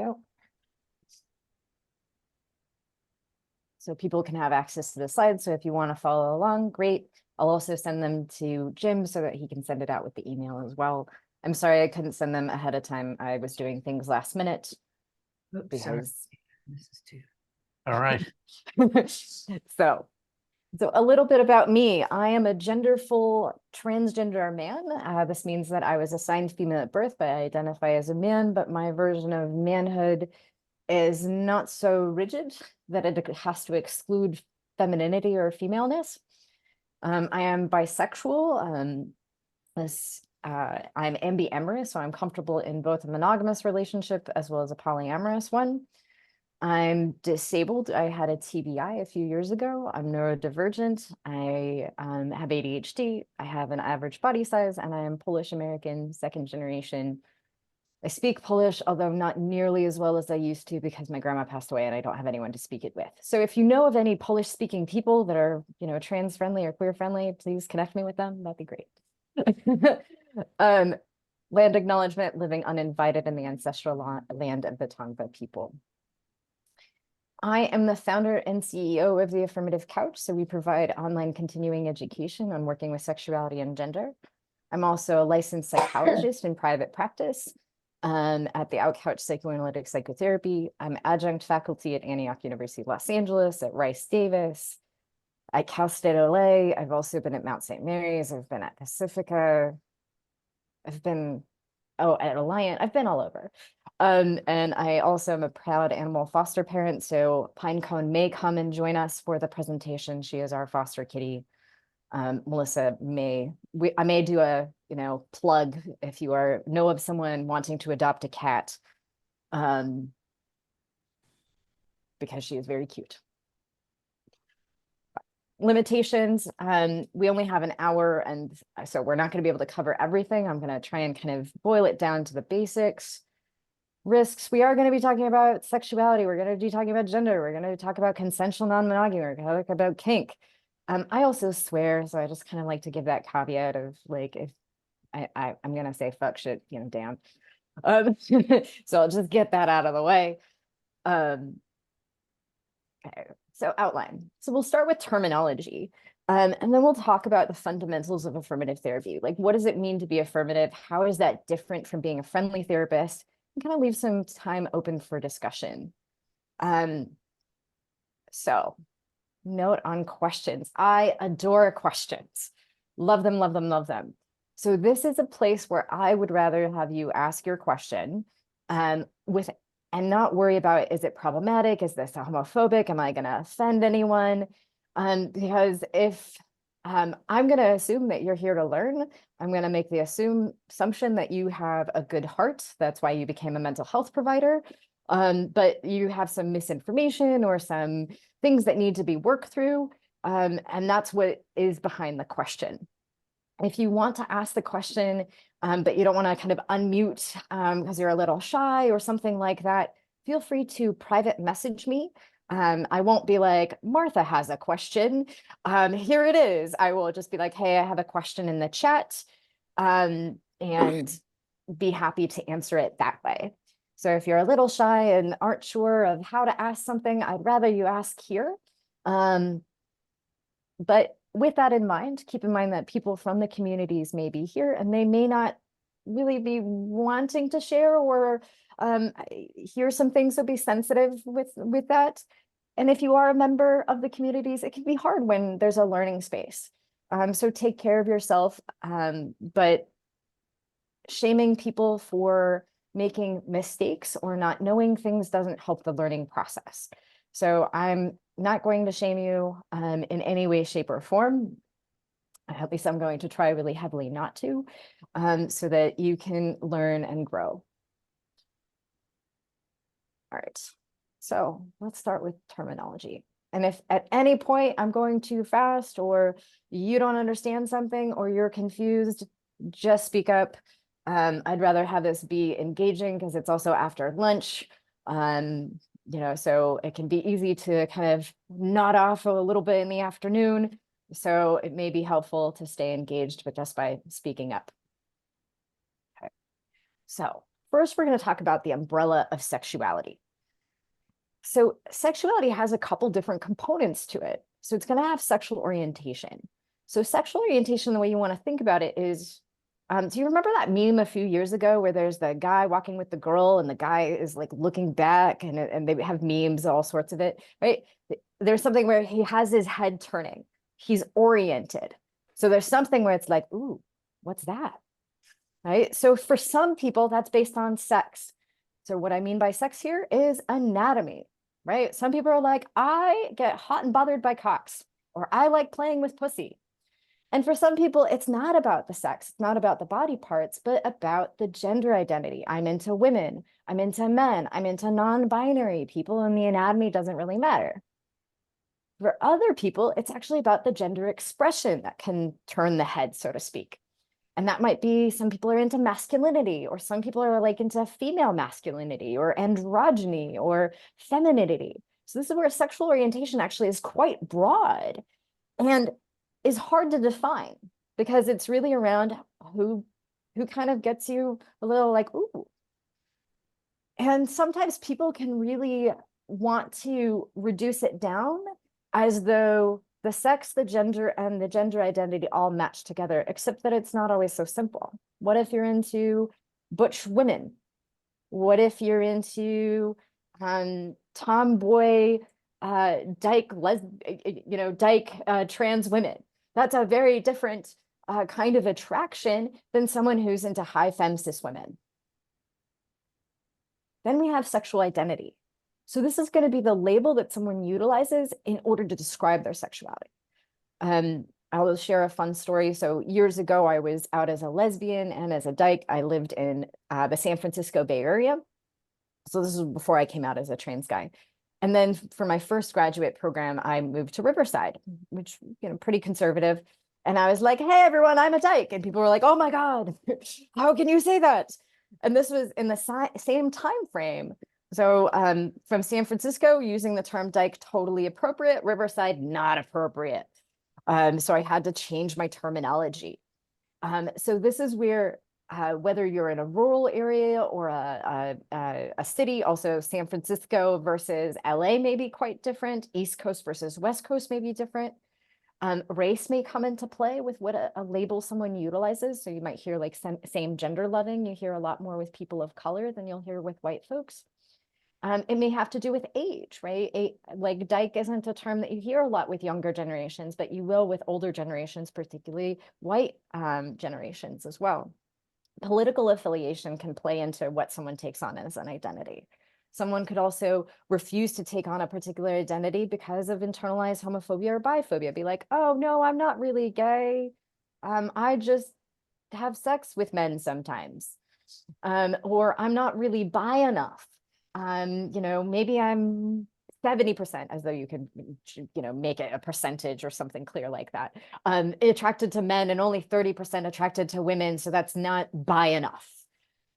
go. So people can have access to the slides. So if you want to follow along, great. I'll also send them to Jim so that he can send it out with the email as well. I'm sorry I couldn't send them ahead of time. I was doing things last minute. Oops, because sorry. This is too. All right. So a little bit about me. I am a genderful transgender man. This means that I was assigned female at birth, but I identify as a man, but my version of manhood is not so rigid that it has to exclude femininity or femaleness. I am bisexual. I'm ambiamorous, so I'm comfortable in both a monogamous relationship as well as a polyamorous one. I'm disabled. I had a TBI a few years ago. I'm neurodivergent. I have ADHD. I have an average body size, and I am Polish American, second generation. I speak Polish, although not nearly as well as I used to because my grandma passed away and I don't have anyone to speak it with. So if you know of any Polish speaking people that are, trans friendly or queer friendly, please connect me with them. That'd be great. Land acknowledgement, living uninvited in the ancestral land of the Tongva people. I am the founder and CEO of the Affirmative Couch. So we provide online continuing education on working with sexuality and gender. I'm also a licensed psychologist in private practice at the Outcouch Psychoanalytic Psychotherapy. I'm adjunct faculty at Antioch University, Los Angeles, at Rice Davis, at Cal State LA. I've also been at Mount St. Mary's. I've been at Pacifica. I've been, at Alliant. I've been all over. And I also am a proud animal foster parent. So Pinecone may come and join us for the presentation. She is our foster kitty. Melissa I may do a, plug if you know of someone wanting to adopt a cat, because she is very cute. Limitations. We only have an hour, and so we're not going to be able to cover everything. I'm going to try and kind of boil it down to the basics. Risks. We are going to be talking about sexuality. We're going to be talking about gender. We're going to talk about consensual non-monogamy. We're going to talk about kink. I also swear, so I just kind of like to give that caveat of like, if I'm gonna say fuck shit, damn. So I'll just get that out of the way. Okay, so outline. So we'll start with terminology, and then we'll talk about the fundamentals of affirmative therapy. Like, what does it mean to be affirmative? How is that different from being a friendly therapist? And kind of leave some time open for discussion. So note on questions. I adore questions. Love them, love them, love them. So this is a place where I would rather have you ask your question and not worry about, is it problematic? Is this homophobic? Am I going to offend anyone? Because if I'm going to assume that you're here to learn, I'm going to make the assumption that you have a good heart. That's why you became a mental health provider. But you have some misinformation or some things that need to be worked through. And that's what is behind the question. If you want to ask the question, but you don't want to kind of unmute because you're a little shy or something like that, feel free to private message me. I won't be like, Martha has a question. Here it is. I will just be like, hey, I have a question in the chat, and be happy to answer it that way. So if you're a little shy and aren't sure of how to ask something, I'd rather you ask here. But with that in mind, keep in mind that people from the communities may be here and they may not really be wanting to share or hear some things, so be sensitive with that. And if you are a member of the communities, it can be hard when there's a learning space. So take care of yourself, but shaming people for making mistakes or not knowing things doesn't help the learning process. So I'm not going to shame you in any way, shape, or form. At least I'm going to try really heavily not to, so that you can learn and grow. All right, so let's start with terminology. And if at any point I'm going too fast or you don't understand something or you're confused, just speak up. I'd rather have this be engaging because it's also after lunch. So it can be easy to kind of nod off a little bit in the afternoon. So it may be helpful to stay engaged, but just by speaking up. Okay. So first we're going to talk about the umbrella of sexuality. So sexuality has a couple different components to it. So it's going to have sexual orientation. So sexual orientation, the way you want to think about it is, do you remember that meme a few years ago where there's the guy walking with the girl and the guy is like looking back and they have memes, all sorts of it, right? There's something where he has his head turning. He's oriented. So there's something where it's like, ooh, what's that? Right? So for some people, that's based on sex. So what I mean by sex here is anatomy, right? Some people are like, I get hot and bothered by cocks, or I like playing with pussy. And for some people, it's not about the sex, it's not about the body parts, but about the gender identity. I'm into women, I'm into men, I'm into non-binary people, and the anatomy doesn't really matter. For other people, it's actually about the gender expression that can turn the head, so to speak. And that might be some people are into masculinity, or some people are like into female masculinity or androgyny or femininity. So this is where sexual orientation actually is quite broad and is hard to define because it's really around who kind of gets you a little like, ooh. And sometimes people can really want to reduce it down as though the sex, the gender, and the gender identity all match together, except that it's not always so simple. What if you're into butch women? What if you're into tomboy dyke trans women? That's a very different kind of attraction than someone who's into high femme cis women. Then we have sexual identity. So this is going to be the label that someone utilizes in order to describe their sexuality. I'll share a fun story. So years ago, I was out as a lesbian and as a dyke. I lived in the San Francisco Bay Area. So this is before I came out as a trans guy. And then for my first graduate program, I moved to Riverside, which, pretty conservative. And I was like, hey, everyone, I'm a dyke. And people were like, oh my God, how can you say that? And this was in the same time frame. So from San Francisco, using the term dyke, totally appropriate. Riverside, not appropriate. So I had to change my terminology. So this is where, whether you're in a rural area or a city, also San Francisco versus LA may be quite different. East Coast versus West Coast may be different. Race may come into play with what a label someone utilizes. So you might hear like same gender loving. You hear a lot more with people of color than you'll hear with white folks. It may have to do with age, right? Like dyke isn't a term that you hear a lot with younger generations, but you will with older generations, particularly white generations as well. Political affiliation can play into what someone takes on as an identity. Someone could also refuse to take on a particular identity because of internalized homophobia or biphobia. Be like, oh no, I'm not really gay. I just have sex with men sometimes. Or I'm not really bi enough. Maybe I'm 70%, as though you could, make it a percentage or something clear like that. Attracted to men and only 30% attracted to women. So that's not bi enough.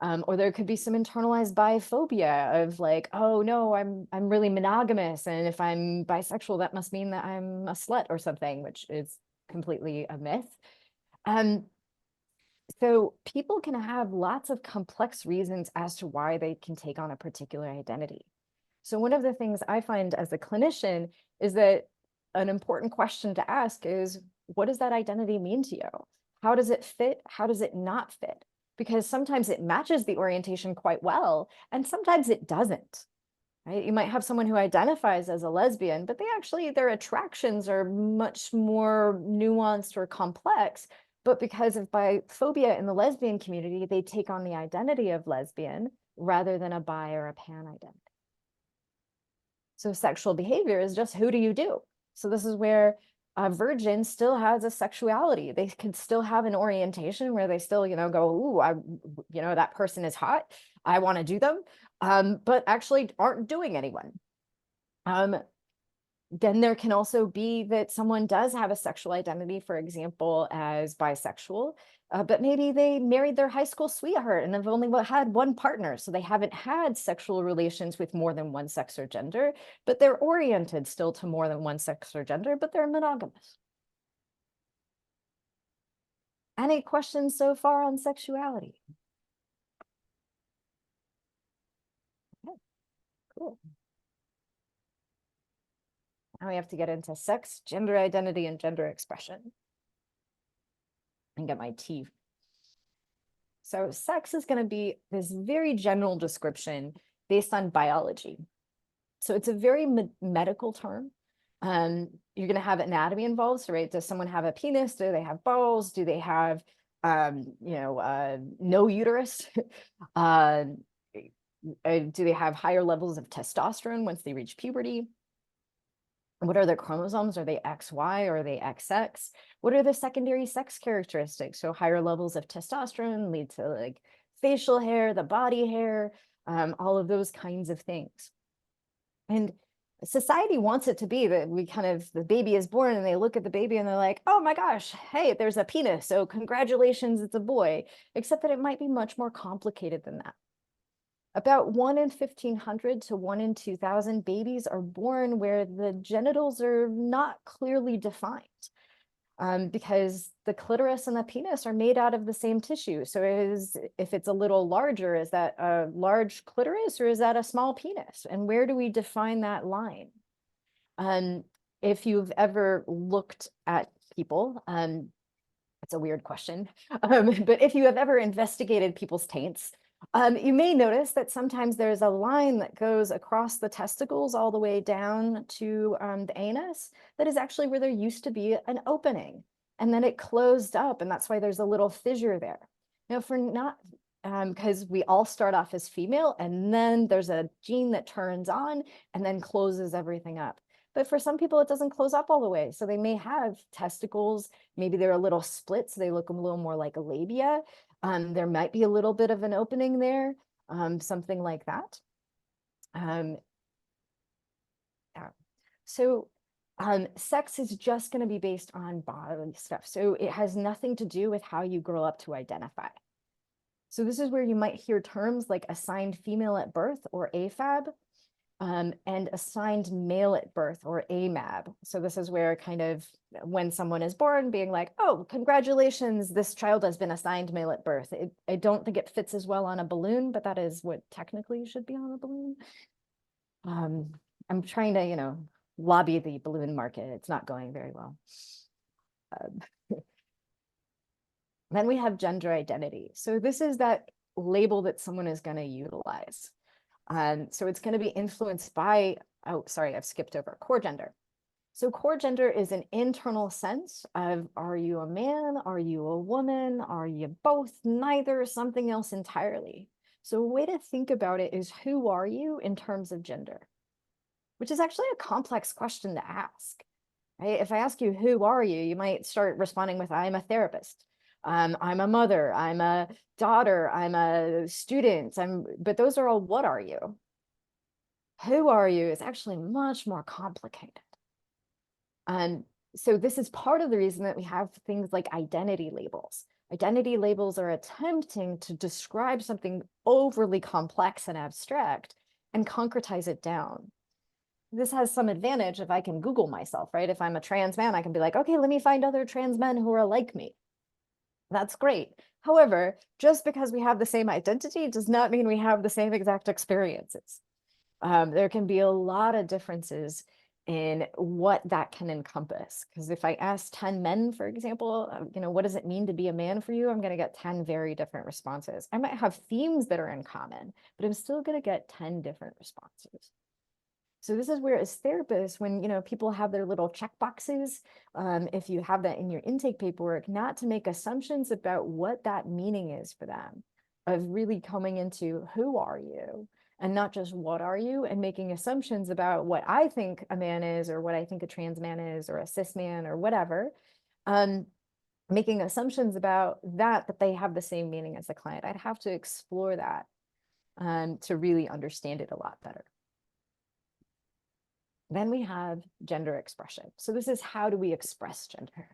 Or there could be some internalized biphobia of like, oh no, I'm really monogamous. And if I'm bisexual, that must mean that I'm a slut or something, which is completely a myth. So people can have lots of complex reasons as to why they can take on a particular identity. So one of the things I find as a clinician is that an important question to ask is, what does that identity mean to you? How does it fit? How does it not fit? Because sometimes it matches the orientation quite well, and sometimes it doesn't. Right? You might have someone who identifies as a lesbian, but their attractions are much more nuanced or complex. But because of biphobia in the lesbian community, they take on the identity of lesbian rather than a bi or a pan identity. So sexual behavior is just, who do you do? So this is where a virgin still has a sexuality. They can still have an orientation where they still, go, ooh, that person is hot. I want to do them, but actually aren't doing anyone. Then there can also be that someone does have a sexual identity, for example, as bisexual, but maybe they married their high school sweetheart and they've only had one partner. So they haven't had sexual relations with more than one sex or gender, but they're oriented still to more than one sex or gender, but they're monogamous. Any questions so far on sexuality? Okay, cool. Now we have to get into sex, gender identity, and gender expression. And get my tea. So sex is going to be this very general description based on biology. So it's a very medical term. You're going to have anatomy involved. So, right, does someone have a penis? Do they have balls? Do they have, no uterus? Do they have higher levels of testosterone once they reach puberty? What are their chromosomes? Are they XY or are they XX? What are the secondary sex characteristics? So higher levels of testosterone lead to like facial hair, the body hair, all of those kinds of things. And society wants it to be that the baby is born and they look at the baby and they're like, oh my gosh, hey, there's a penis. So congratulations, it's a boy. Except that it might be much more complicated than that. About 1 in 1,500 to 1 in 2,000 babies are born where the genitals are not clearly defined, because the clitoris and the penis are made out of the same tissue. So if it's a little larger, is that a large clitoris or is that a small penis? And where do we define that line? If you've ever looked at people, it's a weird question, but if you have ever investigated people's taints, you may notice that sometimes there's a line that goes across the testicles all the way down to the anus that is actually where there used to be an opening, and then it closed up, and that's why there's a little fissure there. Now, for not because we all start off as female, and then there's a gene that turns on and then closes everything up. But for some people, it doesn't close up all the way. So they may have testicles, maybe they're a little split, so they look a little more like a labia. There might be a little bit of an opening there, something like that. Yeah. So sex is just going to be based on bodily stuff. So it has nothing to do with how you grow up to identify. So this is where you might hear terms like assigned female at birth or AFAB, and assigned male at birth or AMAB. So this is where kind of when someone is born being like, oh, congratulations, this child has been assigned male at birth. I don't think it fits as well on a balloon, but that is what technically should be on a balloon. I'm trying to, lobby the balloon market. It's not going very well. Then we have gender identity. So this is that label that someone is going to utilize. So it's going to be influenced by, oh, sorry, I've skipped over core gender. So core gender is an internal sense of, are you a man? Are you a woman? Are you both, neither, something else entirely? So a way to think about it is, who are you in terms of gender? Which is actually a complex question to ask, right? If I ask you, who are you? You might start responding with, I'm a therapist. I'm a mother, I'm a daughter, I'm a student, but those are all, what are you? Who are you is actually much more complicated. And so this is part of the reason that we have things like identity labels. Identity labels are attempting to describe something overly complex and abstract and concretize it down. This has some advantage if I can Google myself, right? If I'm a trans man, I can be like, okay, let me find other trans men who are like me. That's great. However, just because we have the same identity does not mean we have the same exact experiences. There can be a lot of differences in what that can encompass. Because if I ask 10 men, for example, what does it mean to be a man for you? I'm going to get 10 very different responses. I might have themes that are in common, but I'm still going to get 10 different responses. So this is where, as therapists, when people have their little check boxes, if you have that in your intake paperwork, not to make assumptions about what that meaning is for them, of really coming into, who are you, and not just what are you, and making assumptions about what I think a man is, or what I think a trans man is, or a cis man, or whatever, making assumptions about that they have the same meaning as the client. I'd have to explore that to really understand it a lot better. Then we have gender expression. So this is, how do we express gender?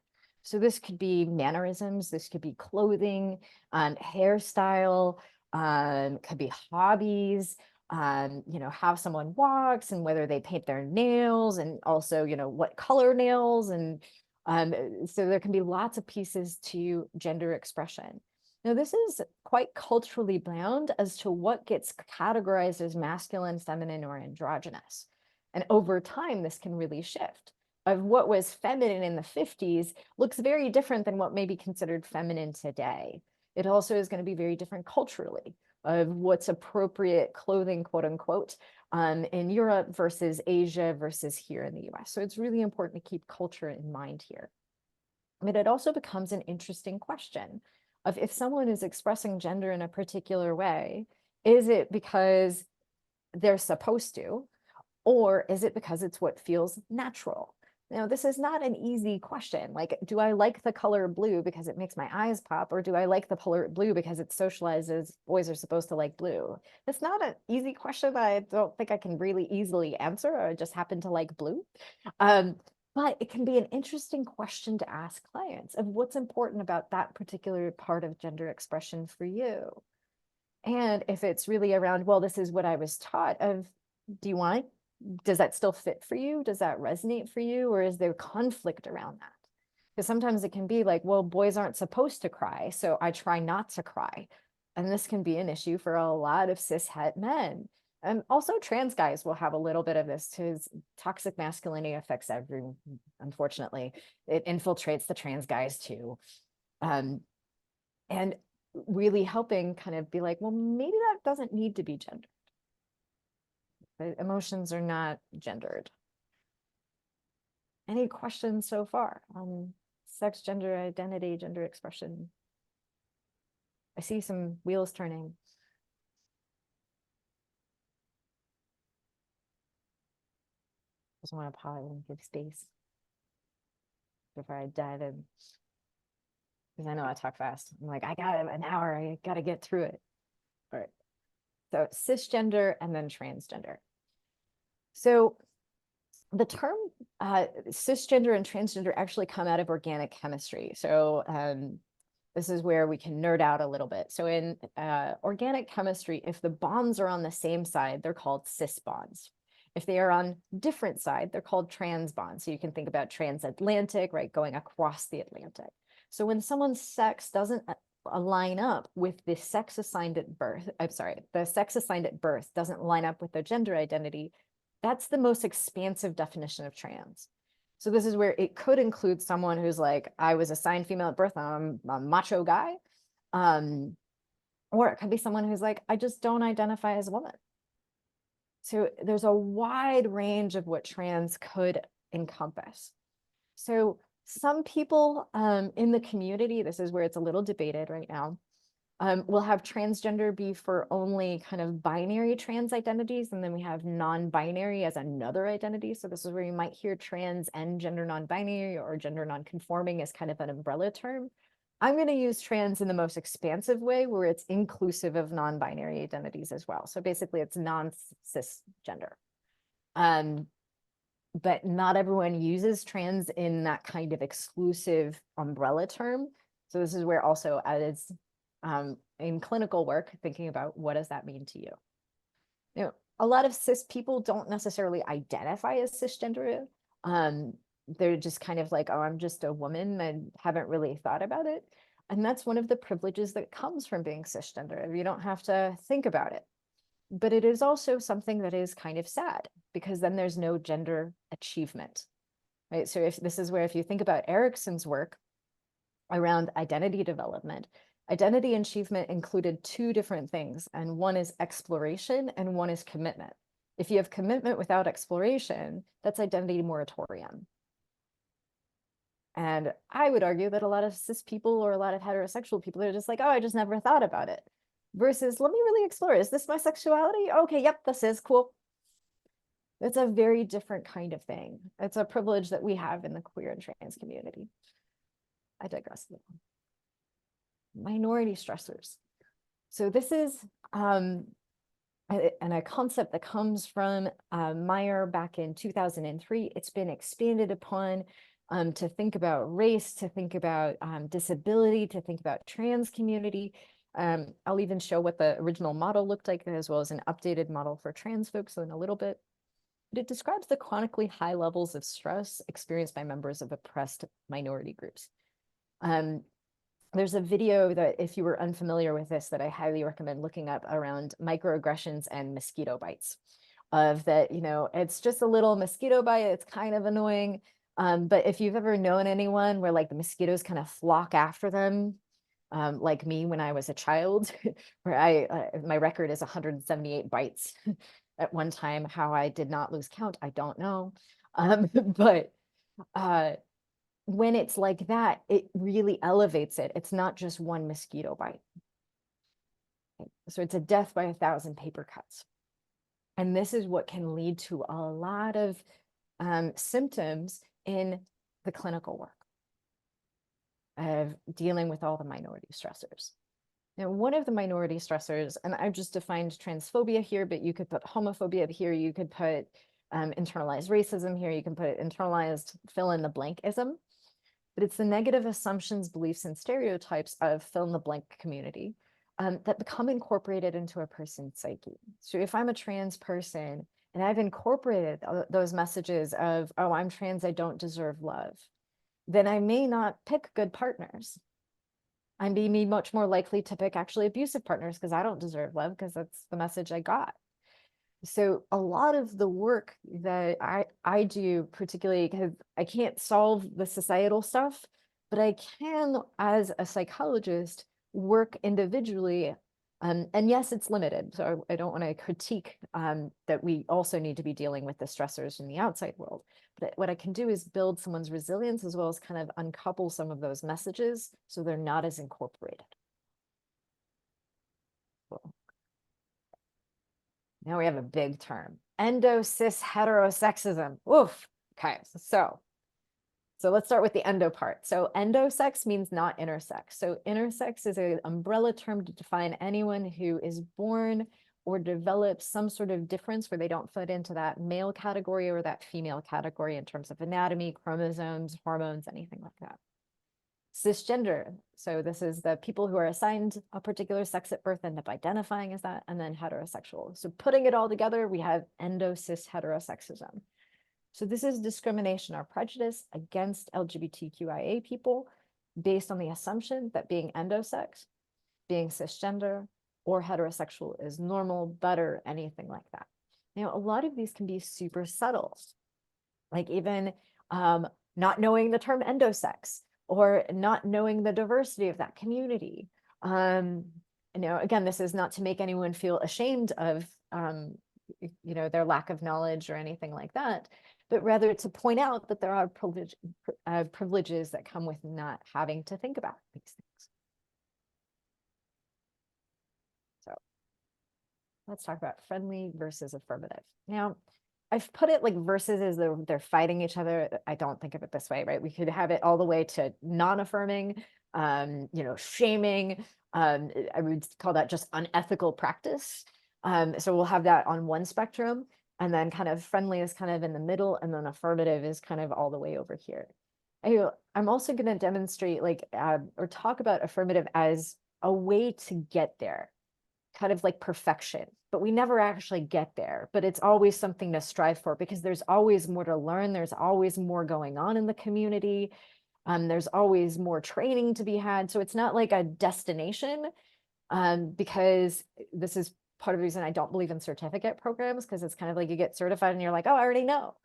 So this could be mannerisms, this could be clothing, hairstyle, could be hobbies, how someone walks and whether they paint their nails, and also, what color nails. And so there can be lots of pieces to gender expression. Now, this is quite culturally bound as to what gets categorized as masculine, feminine, or androgynous. And over time, this can really shift. Of what was feminine in the 50s looks very different than what may be considered feminine today. It also is going to be very different culturally of what's appropriate clothing, quote unquote, in Europe versus Asia versus here in the US. So it's really important to keep culture in mind here. I mean, it also becomes an interesting question of if someone is expressing gender in a particular way, is it because they're supposed to, or is it because it's what feels natural? Now, this is not an easy question. Like, do I like the color blue because it makes my eyes pop, or do I like the color blue because it socializes boys are supposed to like blue? It's not an easy question that I don't think I can really easily answer. I just happen to like blue. But it can be an interesting question to ask clients of what's important about that particular part of gender expression for you. And if it's really around, well, this is what I was taught of, do you want it? Does that still fit for you? Does that resonate for you? Or is there conflict around that? Because sometimes it can be like, well, boys aren't supposed to cry, so I try not to cry. And this can be an issue for a lot of cis het men. And also trans guys will have a little bit of this because toxic masculinity affects everyone, unfortunately. It infiltrates the trans guys too. And really helping kind of be like, well, maybe that doesn't need to be gendered. The emotions are not gendered. Any questions so far on sex, gender identity, gender expression? I see some wheels turning. Just want to pause and give space before I dive in. Because I know I talk fast. I'm like, I got an hour. I got to get through it. All right. So cisgender and then transgender. So the term cisgender and transgender actually come out of organic chemistry. So this is where we can nerd out a little bit. So in organic chemistry, if the bonds are on the same side, they're called cis bonds. If they are on different side, they're called trans bonds. So you can think about transatlantic, right, going across the Atlantic. So when someone's sex doesn't line up with the sex assigned at birth, the sex assigned at birth doesn't line up with their gender identity, that's the most expansive definition of trans. So this is where it could include someone who's like, I was assigned female at birth, I'm a macho guy. Or it could be someone who's like, I just don't identify as a woman. So there's a wide range of what trans could encompass. So some people in the community, this is where it's a little debated right now, we'll have transgender be for only kind of binary trans identities, and then we have non-binary as another identity. So this is where you might hear trans and gender non-binary or gender non-conforming as kind of an umbrella term. I'm going to use trans in the most expansive way where it's inclusive of non-binary identities as well. So basically it's non-cisgender. But not everyone uses trans in that kind of exclusive umbrella term. So this is where also as in clinical work, thinking about what does that mean to you? You know, a lot of cis people don't necessarily identify as cisgender. They're just kind of like, oh, I'm just a woman and haven't really thought about it. And that's one of the privileges that comes from being cisgender. You don't have to think about it. But it is also something that is kind of sad because then there's no gender achievement, right? So if this is where, if you think about Erikson's work around identity development, identity achievement included two different things, and one is exploration and one is commitment. If you have commitment without exploration, that's identity moratorium. And I would argue that a lot of cis people or a lot of heterosexual people are just like, oh, I just never thought about it. Versus, let me really explore. Is this my sexuality? Okay, yep, this is cool. It's a very different kind of thing. It's a privilege that we have in the queer and trans community. I digress a little. Minority stressors. So this is a concept that comes from Meyer back in 2003. It's been expanded upon to think about race, to think about disability, to think about trans community. I'll even show what the original model looked like, as well as an updated model for trans folks in a little bit. But it describes the chronically high levels of stress experienced by members of oppressed minority groups. There's a video that, if you were unfamiliar with this, that I highly recommend looking up around microaggressions and mosquito bites. Of that, it's just a little mosquito bite, it's kind of annoying. But if you've ever known anyone where like the mosquitoes kind of flock after them, like me when I was a child, where my record is 178 bites at one time. How I did not lose count, I don't know. But when it's like that, it really elevates it. It's not just one mosquito bite. So it's a death by 1,000 paper cuts. And this is what can lead to a lot of symptoms in the clinical work of dealing with all the minority stressors. Now, one of the minority stressors, and I've just defined transphobia here, but you could put homophobia here, you could put internalized racism here, you can put internalized fill in the blankism, but it's the negative assumptions, beliefs, and stereotypes of fill in the blank community that become incorporated into a person's psyche. So if I'm a trans person and I've incorporated those messages of, oh, I'm trans, I don't deserve love, then I may not pick good partners. I'm being much more likely to pick actually abusive partners because I don't deserve love, because that's the message I got. So a lot of the work that I do, particularly because I can't solve the societal stuff, but I can, as a psychologist, work individually. And yes, it's limited. So I don't want to critique that we also need to be dealing with the stressors in the outside world. But what I can do is build someone's resilience, as well as kind of uncouple some of those messages so they're not as incorporated. Cool. Now we have a big term, endo cis heterosexism. Oof. Okay, so let's start with the endo part. So endosex means not intersex. So intersex is an umbrella term to define anyone who is born or develops some sort of difference where they don't fit into that male category or that female category in terms of anatomy, chromosomes, hormones, anything like that. Cisgender, so this is the people who are assigned a particular sex at birth, end up identifying as that, and then heterosexual. So putting it all together, we have endo-cis heterosexism. So this is discrimination or prejudice against LGBTQIA people based on the assumption that being endosex, being cisgender, or heterosexual is normal, better, anything like that. Now, a lot of these can be super subtle, like even not knowing the term endosex, or not knowing the diversity of that community. Again, this is not to make anyone feel ashamed of, their lack of knowledge or anything like that, but rather to point out that there are privileges that come with not having to think about these things. So let's talk about friendly versus affirmative. Now, I've put it like versus as though they're fighting each other. I don't think of it this way, right? We could have it all the way to non-affirming, shaming. I would call that just unethical practice. So we'll have that on one spectrum, and then kind of friendly is kind of in the middle, and then affirmative is kind of all the way over here. I'm also going to demonstrate or talk about affirmative as a way to get there, kind of like perfection, but we never actually get there. But it's always something to strive for, because there's always more to learn. There's always more going on in the community. There's always more training to be had. So it's not like a destination, because this is part of the reason I don't believe in certificate programs, because it's kind of like you get certified and you're like, oh, I already know,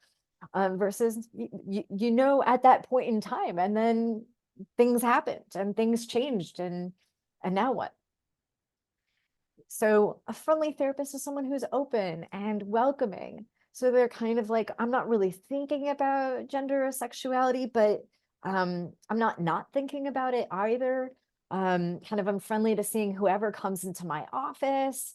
versus at that point in time, and then things happened and things changed, and now what? So a friendly therapist is someone who's open and welcoming. So they're kind of like, I'm not really thinking about gender or sexuality, but I'm not thinking about it either. Kind of I'm friendly to seeing whoever comes into my office,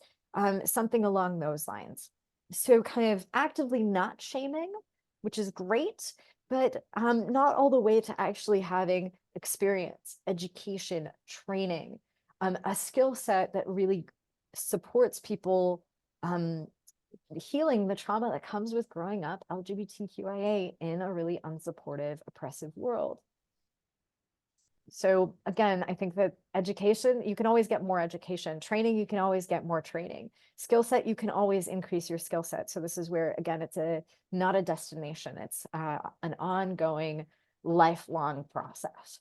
something along those lines. So kind of actively not shaming, which is great, but not all the way to actually having experience, education, training, a skill set that really supports people healing the trauma that comes with growing up LGBTQIA in a really unsupportive, oppressive world. So again, I think that education, you can always get more education. Training, you can always get more training. Skill set, you can always increase your skill set. So this is where, again, it's not a destination. It's an ongoing, lifelong process.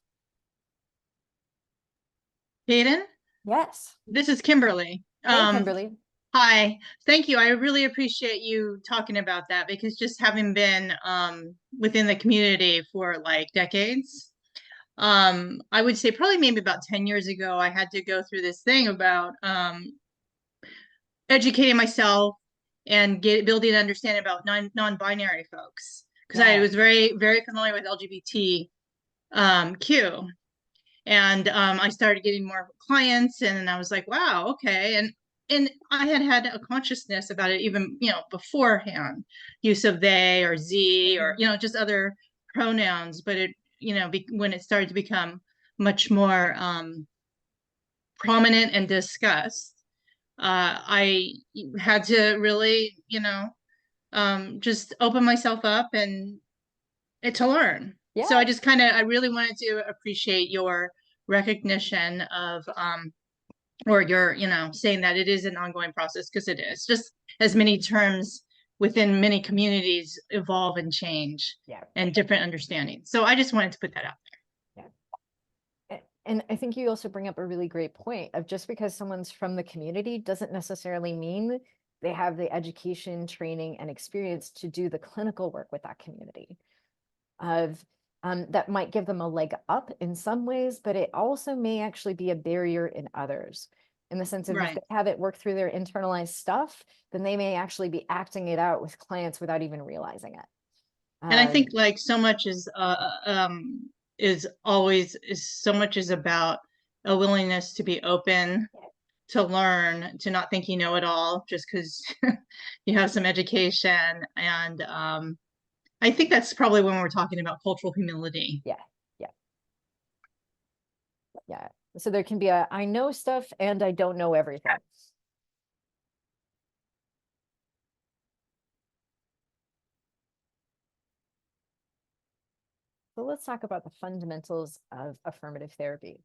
Cadyn, Yes. this is Kimberly. Hey, Kimberly. Hi, thank you. I really appreciate you talking about that because just having been within the community for like decades, I would say probably maybe about 10 years ago, I had to go through this thing about educating myself and building an understanding about non-binary folks because I Yeah. was very familiar with LGBT Q. And I started getting more clients, and I was like, wow, okay. And I had a consciousness about it even, beforehand, use of they or Z or, just other pronouns. But it, when it started to become much more prominent and discussed, I had to really, just open myself up and to learn. So Yeah. I really wanted to appreciate your recognition of, or your, saying that it is an ongoing process because it is. Just as many terms within many communities evolve and change Yeah. and different understandings. So I just wanted to put that out Yeah. And I think you also bring up a really great point of just because someone's from the community doesn't necessarily mean they have the education, training, and experience to do the clinical work with that community. Of that might give them a leg up in some ways, but it also may actually be a barrier in others. In the sense there. of if Right. they have it work through their internalized stuff, then they may actually be acting it out with clients without even realizing it. And I think like so much so much is about a willingness to be open, to learn, to not think you know it all just because you have some education. And I think that's probably when we're talking about cultural humility. Yeah, yeah, yeah. So there can be a I know stuff and I don't know everything. So let's talk about the fundamentals of affirmative therapy.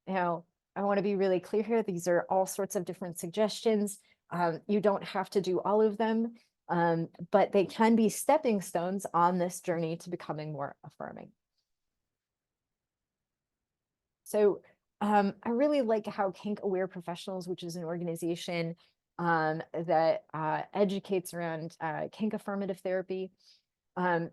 Now, I want to be really clear here. These are all sorts of different suggestions. You don't have to do all of them, but they can be stepping stones on this journey to becoming more affirming. So I really like how Kink Aware Professionals, which is an organization that educates around kink affirmative therapy,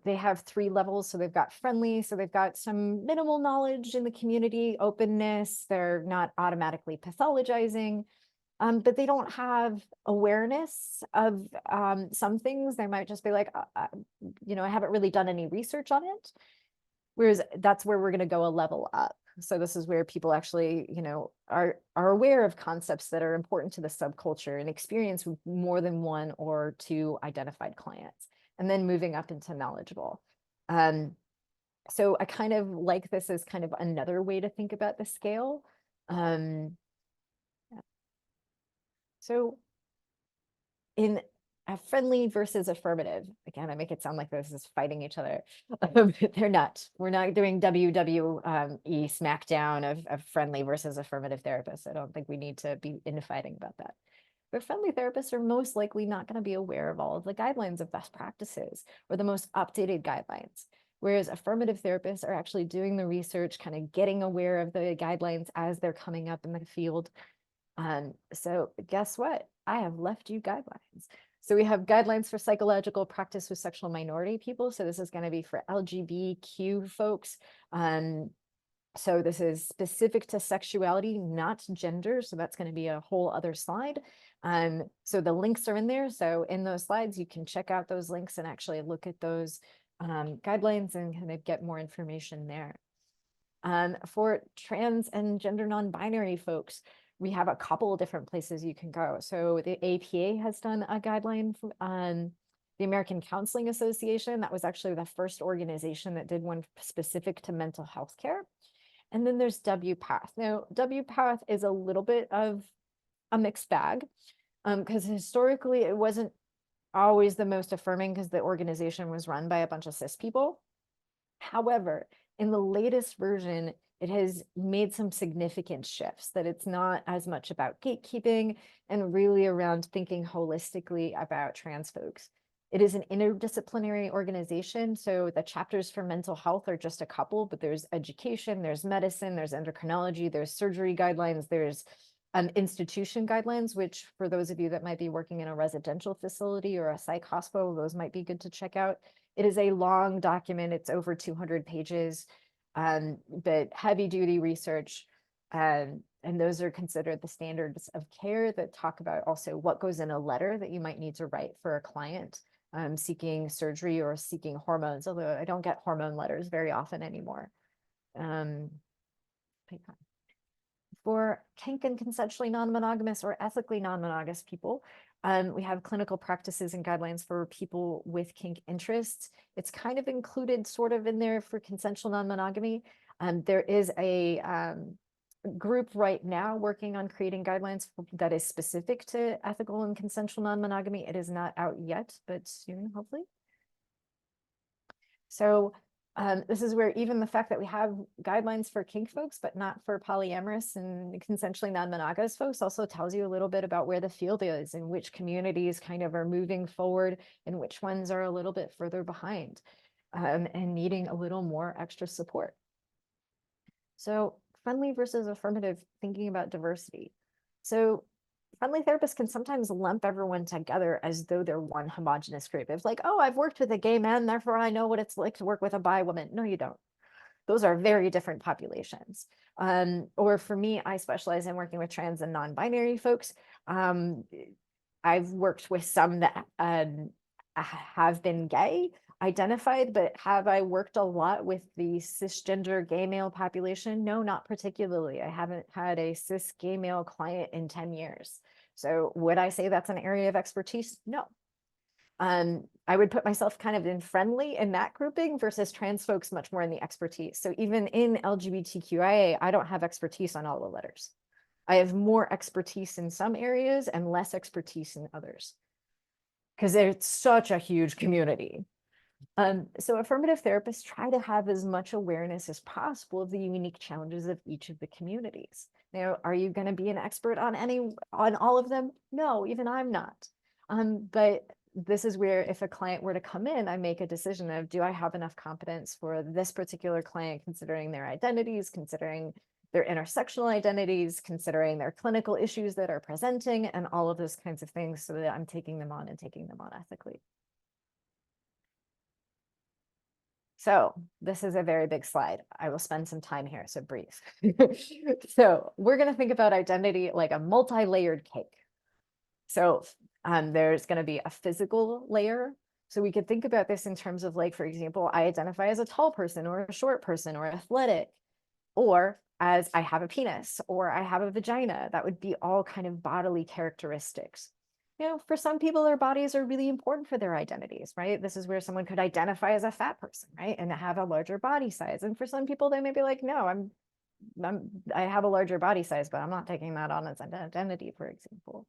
they have 3 levels. So they've got friendly, so they've got some minimal knowledge in the community, openness, they're not automatically pathologizing, but they don't have awareness of some things. They might just be like, I haven't really done any research on it. Whereas that's where we're going to go a level up. So this is where people actually, are aware of concepts that are important to the subculture and experience with more than 1 or 2 identified clients, and then moving up into knowledgeable. So I kind of like this as kind of another way to think about the scale. So in a friendly versus affirmative, again, I make it sound like this is fighting each other. They're not. We're not doing WWE smackdown of friendly versus affirmative therapists. I don't think we need to be infighting about that. But friendly therapists are most likely not going to be aware of all of the guidelines of best practices or the most updated guidelines. Whereas affirmative therapists are actually doing the research, kind of getting aware of the guidelines as they're coming up in the field. So guess what? I have left you guidelines. So we have guidelines for psychological practice with sexual minority people. So this is going to be for LGBTQ folks. So this is specific to sexuality, not gender. So that's going to be a whole other slide. So the links are in there. So in those slides, you can check out those links and actually look at those guidelines and kind of get more information there. For trans and gender non-binary folks, we have a couple of different places you can go. So the APA has done a guideline for, the American Counseling Association. That was actually the first organization that did one specific to mental health care. And then there's WPATH. Now, WPATH is a little bit of a mixed bag because historically it wasn't always the most affirming because the organization was run by a bunch of cis people. However, in the latest version, it has made some significant shifts, that it's not as much about gatekeeping and really around thinking holistically about trans folks. It is an interdisciplinary organization. So the chapters for mental health are just a couple, but there's education, there's medicine, there's endocrinology, there's surgery guidelines, there's institution guidelines, which for those of you that might be working in a residential facility or a psych hospital, those might be good to check out. It is a long document. It's over 200 pages, but heavy duty research. And those are considered the standards of care that talk about also what goes in a letter that you might need to write for a client seeking surgery or seeking hormones, although I don't get hormone letters very often anymore. For kink and consensually non-monogamous or ethically non-monogamous people, we have clinical practices and guidelines for people with kink interests. It's kind of included sort of in there for consensual non-monogamy. There is a group right now working on creating guidelines that is specific to ethical and consensual non-monogamy. It is not out yet, but soon, hopefully. So this is where even the fact that we have guidelines for kink folks, but not for polyamorous and consensually non-monogamous folks also tells you a little bit about where the field is and which communities kind of are moving forward and which ones are a little bit further behind and needing a little more extra support. So friendly versus affirmative, thinking about diversity. So friendly therapists can sometimes lump everyone together as though they're one homogenous group. It's like, oh, I've worked with a gay man, therefore I know what it's like to work with a bi woman. No, you don't. Those are very different populations. Or for me, I specialize in working with trans and non-binary folks. I've worked with some that have been gay identified, but have I worked a lot with the cisgender gay male population? No, not particularly. I haven't had a cis gay male client in 10 years. So would I say that's an area of expertise? No. I would put myself kind of in friendly in that grouping versus trans folks much more in the expertise. So even in LGBTQIA, I don't have expertise on all the letters. I have more expertise in some areas and less expertise in others because it's such a huge community. So affirmative therapists try to have as much awareness as possible of the unique challenges of each of the communities. Now, are you going to be an expert on all of them? No, even I'm not. But this is where if a client were to come in, I make a decision of, do I have enough competence for this particular client, considering their identities, considering their intersectional identities, considering their clinical issues that are presenting, and all of those kinds of things, so that I'm taking them on and taking them on ethically. So this is a very big slide. I will spend some time here, so breathe. So we're going to think about identity like a multi-layered cake. So there's going to be a physical layer. So we could think about this in terms of, like, for example, I identify as a tall person or a short person or athletic, or as I have a penis or I have a vagina. That would be all kind of bodily characteristics. You know, for some people, their bodies are really important for their identities, right? This is where someone could identify as a fat person, right? And have a larger body size. And for some people, they may be like, no, I have a larger body size, but I'm not taking that on as an identity, for example.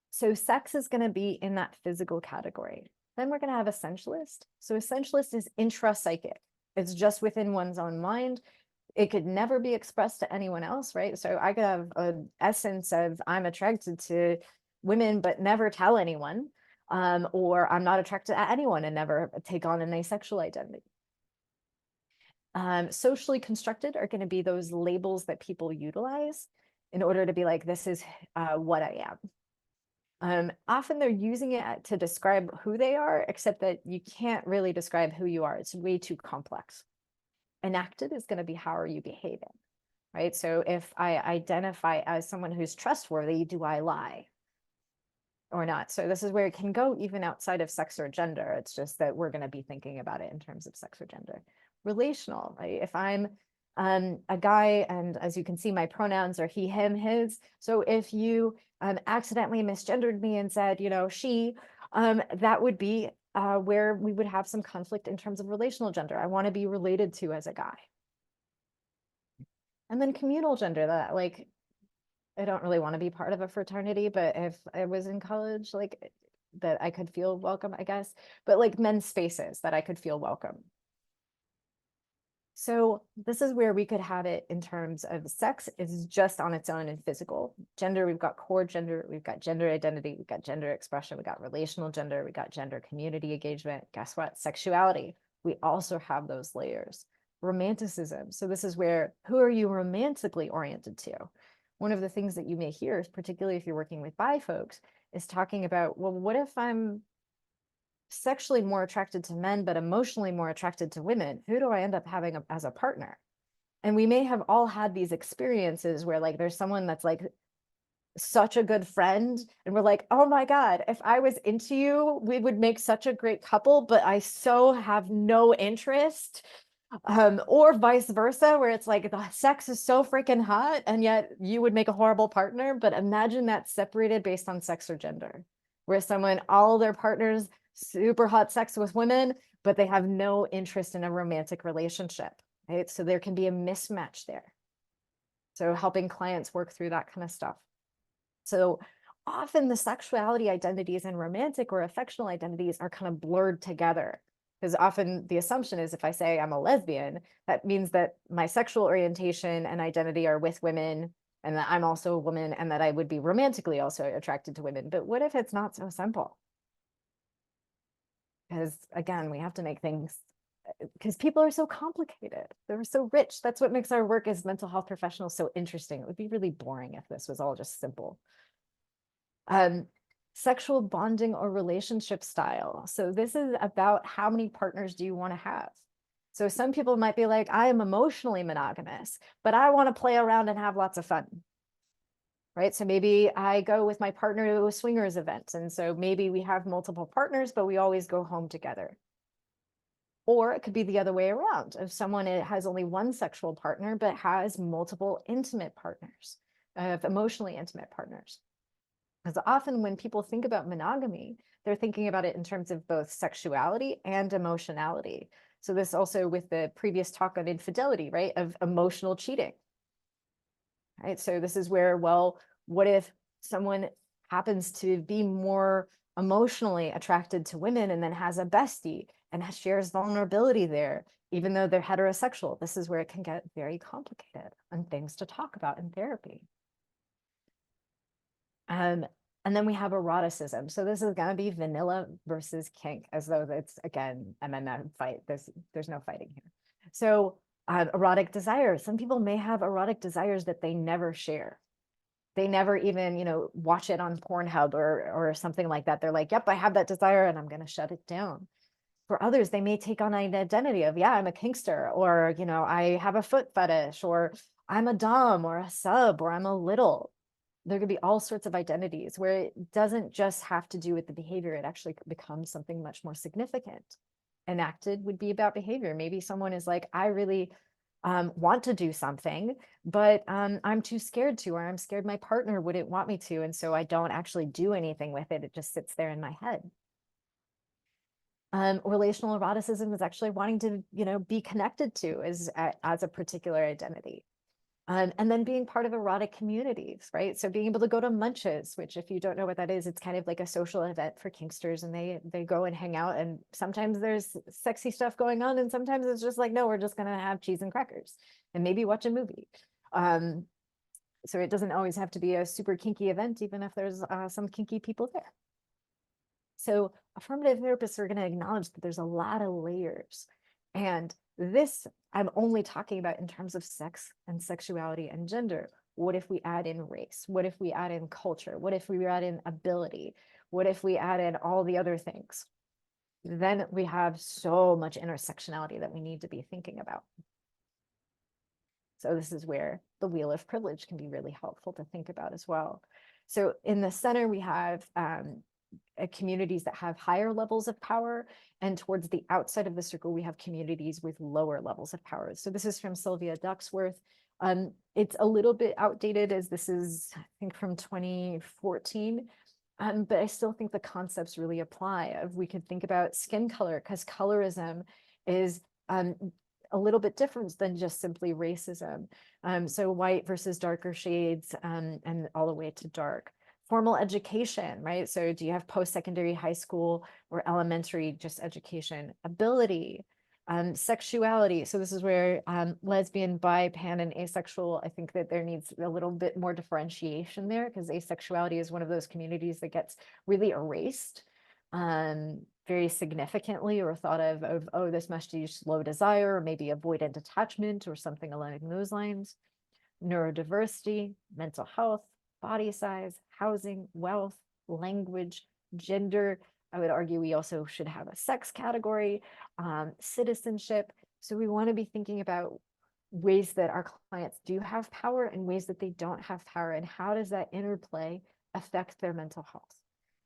So sex is going to be in that physical category. Then we're going to have essentialist. So essentialist is intrapsychic. It's just within one's own mind. It could never be expressed to anyone else, right? So I could have an essence of I'm attracted to women, but never tell anyone, or I'm not attracted to anyone and never take on an asexual identity. Socially constructed are going to be those labels that people utilize in order to be like, this is what I am. Often they're using it to describe who they are, except that you can't really describe who you are. It's way too complex. Enacted is going to be how are you behaving, right? So if I identify as someone who's trustworthy, do I lie or not? So this is where it can go even outside of sex or gender. It's just that we're going to be thinking about it in terms of sex or gender. Relational, right? If I'm a guy, and as you can see, my pronouns are he, him, his. So if you accidentally misgendered me and said, you know, she, that would be where we would have some conflict in terms of relational gender. I want to be related to as a guy. And then communal gender, that like, I don't really want to be part of a fraternity, but if I was in college, like that I could feel welcome, I guess, but like men's spaces that I could feel welcome. So this is where we could have it in terms of sex is just on its own and physical. Gender, we've got core gender, we've got gender identity, we've got gender expression, we've got relational gender, we got gender community engagement. Guess what? Sexuality. We also have those layers. Romanticism. So this is where, who are you romantically oriented to? One of the things that you may hear, particularly if you're working with bi folks, is talking about, well, what if I'm sexually more attracted to men, but emotionally more attracted to women? Who do I end up having as a partner? And we may have all had these experiences where like there's someone that's like such a good friend and we're like, oh my God, if I was into you, we would make such a great couple, but I so have no interest. Or vice versa, where it's like the sex is so freaking hot and yet you would make a horrible partner. But imagine that separated based on sex or gender, where someone, all their partners, super hot sex with women, but they have no interest in a romantic relationship, right? So there can be a mismatch there. So helping clients work through that kind of stuff. So often the sexuality identities and romantic or affectional identities are kind of blurred together. Because often the assumption is if I say I'm a lesbian, that means that my sexual orientation and identity are with women and that I'm also a woman and that I would be romantically also attracted to women. But what if it's not so simple? Because again, we have to make things, because people are so complicated. They're so rich. That's what makes our work as mental health professionals so interesting. It would be really boring if this was all just simple. Sexual bonding or relationship style. So this is about how many partners do you want to have? So some people might be like, I am emotionally monogamous, but I want to play around and have lots of fun. Right? So maybe I go with my partner to a swingers event. And so maybe we have multiple partners, but we always go home together. Or it could be the other way around. If someone has only one sexual partner, but has multiple intimate partners, emotionally intimate partners. Because often when people think about monogamy, they're thinking about it in terms of both sexuality and emotionality. So this also with the previous talk on infidelity, right, of emotional cheating. Right. So this is where, well, what if someone happens to be more emotionally attracted to women and then has a bestie and shares vulnerability there, even though they're heterosexual? This is where it can get very complicated and things to talk about in therapy. And then we have eroticism. So this is going to be vanilla versus kink, as though it's, again, MMM fight. There's no fighting here. So erotic desires. Some people may have erotic desires that they never share. They never even, watch it on Pornhub or something like that. They're like, yep, I have that desire and I'm going to shut it down. For others, they may take on an identity of, yeah, I'm a kinkster, or, I have a foot fetish, or I'm a dom or a sub, or I'm a little. There could be all sorts of identities where it doesn't just have to do with the behavior. It actually becomes something much more significant. Enacted would be about behavior. Maybe someone is like, I really want to do something, but I'm too scared to, or I'm scared my partner wouldn't want me to. And so I don't actually do anything with it. It just sits there in my head. Relational eroticism is actually wanting to, be connected to as a particular identity. And then being part of erotic communities, right? So being able to go to munches, which if you don't know what that is, it's kind of like a social event for kinksters, and they go and hang out, and sometimes there's sexy stuff going on, and sometimes it's just like, no, we're just gonna have cheese and crackers and maybe watch a movie. So it doesn't always have to be a super kinky event, even if there's some kinky people there. So affirmative therapists are going to acknowledge that there's a lot of layers. And this I'm only talking about in terms of sex and sexuality and gender. What if we add in race? What if we add in culture? What if we add in ability? What if we add in all the other things? Then we have so much intersectionality that we need to be thinking about. So this is where the wheel of privilege can be really helpful to think about as well. So in the center, we have communities that have higher levels of power, and towards the outside of the circle, we have communities with lower levels of power. So this is from Sylvia Ducksworth. It's a little bit outdated, as this is, I think, from 2014. But I still think the concepts really apply. We could think about skin color, because colorism is a little bit different than just simply racism. So white versus darker shades, and all the way to dark. Formal education, right? So do you have post-secondary, high school, or elementary just education? Ability, Sexuality. So this is where lesbian, bi, pan, and asexual, I think that there needs a little bit more differentiation there, because asexuality is one of those communities that gets really erased very significantly, or thought of, oh, this must use low desire, or maybe avoidant attachment or something along those lines. Neurodiversity, mental health, body size, housing, wealth, language, gender. I would argue we also should have a sex category, citizenship. So we want to be thinking about ways that our clients do have power and ways that they don't have power, and how does that interplay affect their mental health?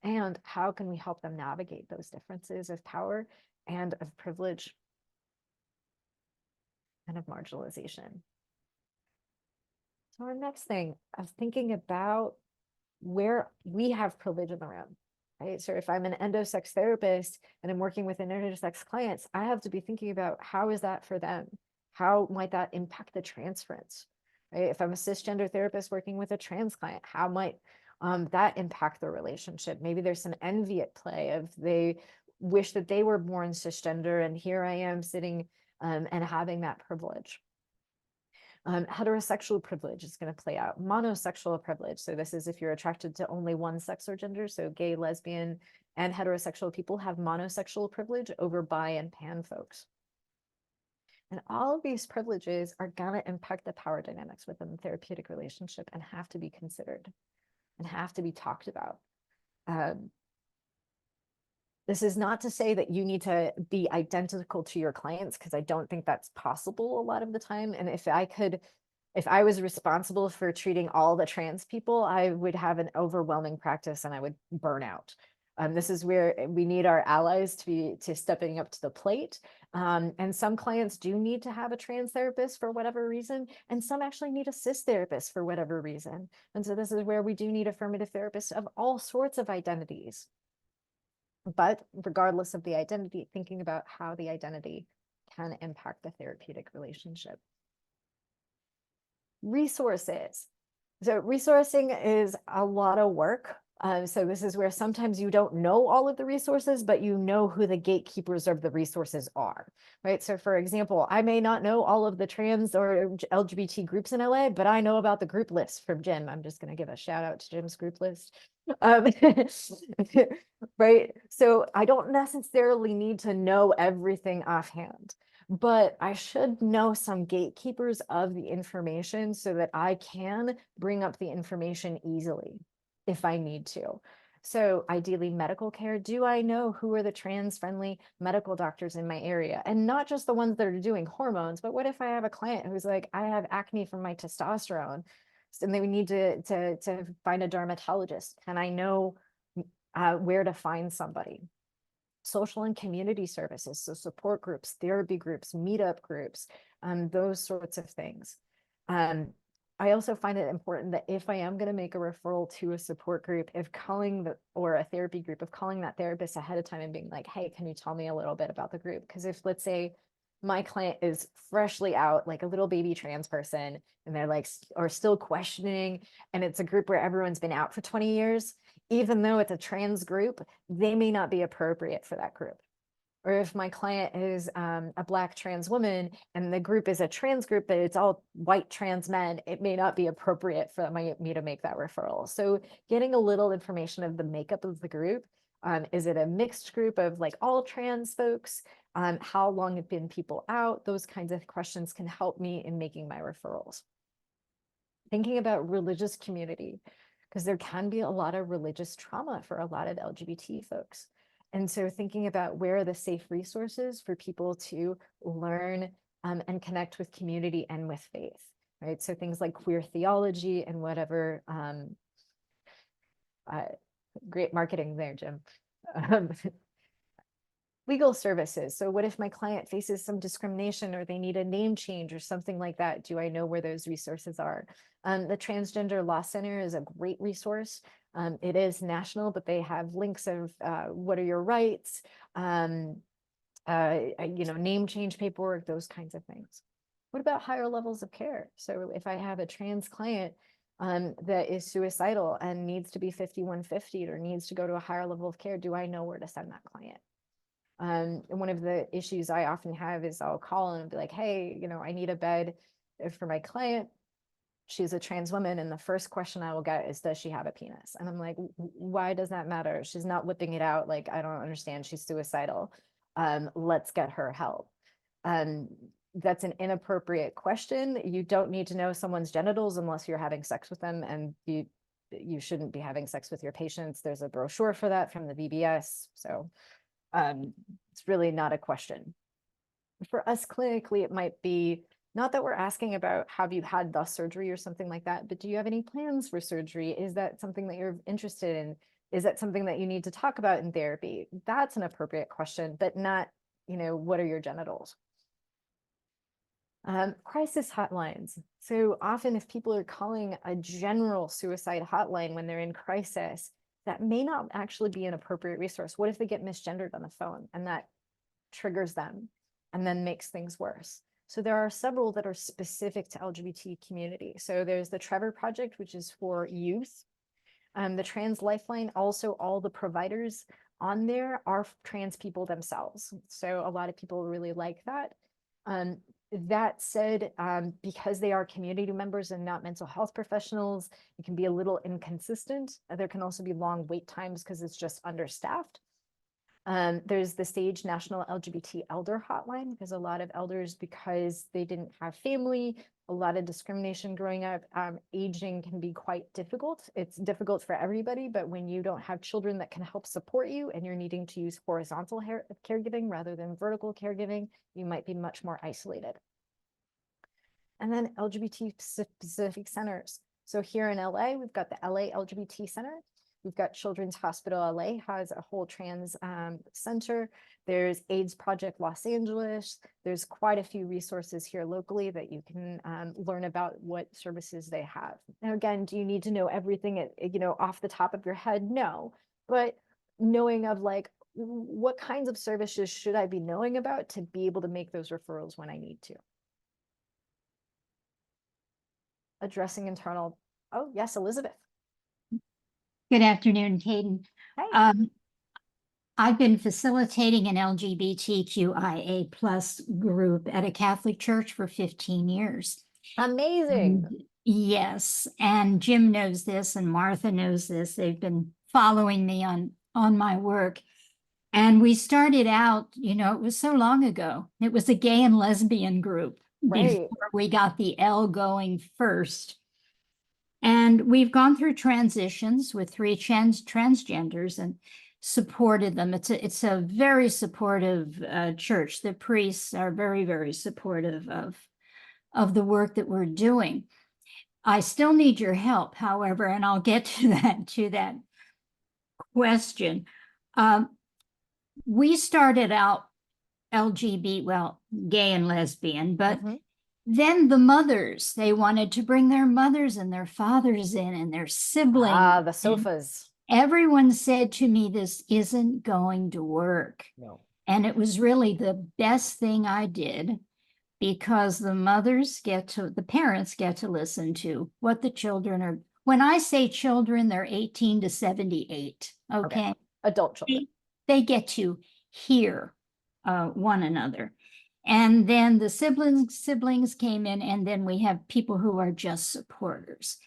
And how can we help them navigate those differences of power and of privilege and of marginalization? So our next thing, I was thinking about where we have privilege in the room, right? So if I'm an endosex therapist and I'm working with intersex clients, I have to be thinking about how is that for them? How might that impact the transference, right? If I'm a cisgender therapist working with a trans client, how might that impact the relationship? Maybe there's some envy at play of they wish that they were born cisgender, and here I am sitting and having that privilege. Heterosexual privilege is going to play out. Monosexual privilege. So this is if you're attracted to only one sex or gender. So gay, lesbian, and heterosexual people have monosexual privilege over bi and pan folks. And all of these privileges are going to impact the power dynamics within the therapeutic relationship and have to be considered and have to be talked about. This is not to say that you need to be identical to your clients, because I don't think that's possible a lot of the time. And if I was responsible for treating all the trans people, I would have an overwhelming practice and I would burn out. This is where we need our allies to stepping up to the plate. And some clients do need to have a trans therapist for whatever reason, and some actually need a cis therapist for whatever reason. And so this is where we do need affirmative therapists of all sorts of identities. But regardless of the identity, thinking about how the identity can impact the therapeutic relationship. Resources. So resourcing is a lot of work. So this is where sometimes you don't know all of the resources, but you know who the gatekeepers of the resources are, right? So for example, I may not know all of the trans or LGBT groups in LA, but I know about the group list from Jim. I'm just going to give a shout out to Jim's group list. Right? So I don't necessarily need to know everything offhand, but I should know some gatekeepers of the information so that I can bring up the information easily if I need to. So ideally medical care, do I know who are the trans-friendly medical doctors in my area? And not just the ones that are doing hormones, but what if I have a client who's like, I have acne from my testosterone, and they need to find a dermatologist, and I know where to find somebody. Social and community services, so support groups, therapy groups, meetup groups, those sorts of things. I also find it important that if I am going to make a referral to a support group, if calling or a therapy group, of calling that therapist ahead of time and being like, hey, can you tell me a little bit about the group? Because if, let's say, my client is freshly out, like a little baby trans person, and they're like, or still questioning, and it's a group where everyone's been out for 20 years, even though it's a trans group, they may not be appropriate for that group. Or if my client is a Black trans woman and the group is a trans group, but it's all white trans men, it may not be appropriate for me to make that referral. So getting a little information of the makeup of the group. Is it a mixed group of like all trans folks? How long have been people out? Those kinds of questions can help me in making my referrals. Thinking about religious community, because there can be a lot of religious trauma for a lot of LGBT folks. And so thinking about where are the safe resources for people to learn and connect with community and with faith, right? So things like queer theology and whatever, great marketing there, Jim. Legal services. So what if my client faces some discrimination or they need a name change or something like that? Do I know where those resources are? The Transgender Law Center is a great resource. It is national, but they have links of what are your rights, name change paperwork, those kinds of things. What about higher levels of care? So if I have a trans client that is suicidal and needs to be 5150 or needs to go to a higher level of care, do I know where to send that client? And one of the issues I often have is I'll call and be like, hey, I need a bed for my client. She's a trans woman, and the first question I will get is, does she have a penis? And I'm like, why does that matter? She's not whipping it out. Like, I don't understand. She's suicidal. Let's get her help. That's an inappropriate question. You don't need to know someone's genitals unless you're having sex with them, and you shouldn't be having sex with your patients. There's a brochure for that from the VBS. So it's really not a question. For us clinically, it might be not that we're asking about, have you had the surgery or something like that, but do you have any plans for surgery? Is that something that you're interested in? Is that something that you need to talk about in therapy? That's an appropriate question, but not, what are your genitals? Crisis hotlines. So often if people are calling a general suicide hotline when they're in crisis, that may not actually be an appropriate resource. What if they get misgendered on the phone and that triggers them and then makes things worse? So there are several that are specific to LGBT community. So there's the Trevor Project, which is for youth. The Trans Lifeline, also all the providers on there are trans people themselves. So a lot of people really like that. That said, because they are community members and not mental health professionals, it can be a little inconsistent. There can also be long wait times because it's just understaffed. There's the Sage National LGBT Elder Hotline, because a lot of elders, because they didn't have family, a lot of discrimination growing up, aging can be quite difficult. It's difficult for everybody, but when you don't have children that can help support you and you're needing to use horizontal caregiving rather than vertical caregiving, you might be much more isolated. And then LGBT specific centers. So here in LA, we've got the LA LGBT Center. We've got Children's Hospital LA has a whole trans center. There's AIDS Project Los Angeles. There's quite a few resources here locally that you can learn about what services they have. Now, again, do you need to know everything off the top of your head? No, but knowing of like, what kinds of services should I be knowing about to be able to make those referrals when I need to? Addressing internal, oh yes, Elizabeth. Good afternoon, Cadyn. Hi. I've been facilitating an LGBTQIA plus group at a Catholic church for 15 years. Amazing. Yes, and Jim knows this and Martha knows this. They've been following me on my work. And we started out, it was so long ago. It was a gay and lesbian group Right. before we got the L going first. And we've gone through transitions with 3 transgenders and supported them. It's a very supportive church. The priests are very, very supportive of the work that we're doing. I still need your help, however, and I'll get to that question. We started out gay and lesbian, but then the mothers, they wanted to bring their mothers and their fathers in and their siblings. Ah, the sofas. Everyone said to me, this isn't going to work. No. And it was really the best thing I did, because the parents get to listen to what the children are. When I say children, they're 18 to 78. Okay. Adult children. They get to hear one another. And then the siblings came in, and then we have people who are just supporters.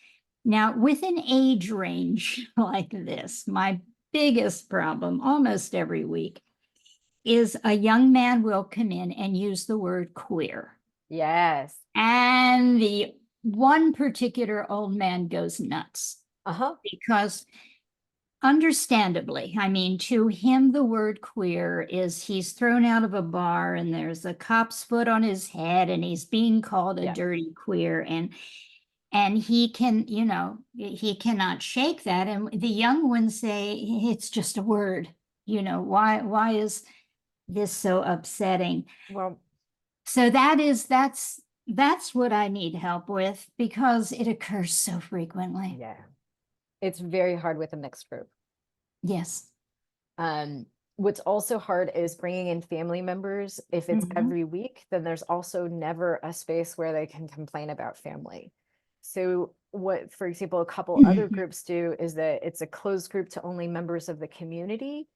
Now, with an age range like this, my biggest problem almost every week is a young man will come in and use the word queer. Yes. And the one particular old man goes nuts. Because understandably, I mean, to him, the word queer is he's thrown out of a bar and there's a cop's foot on his head and he's being called a dirty queer. And he can, he cannot shake that. And the young ones say, it's just a word, why is this so upsetting? Well, so that's what I need help with, because it occurs so frequently. yeah. It's very hard with a mixed group. Yes. What's also hard is bringing in family members. If it's every week, then there's also never a space where they can complain about family. So what, for example, a couple other groups do is that it's a closed group to only members of the community.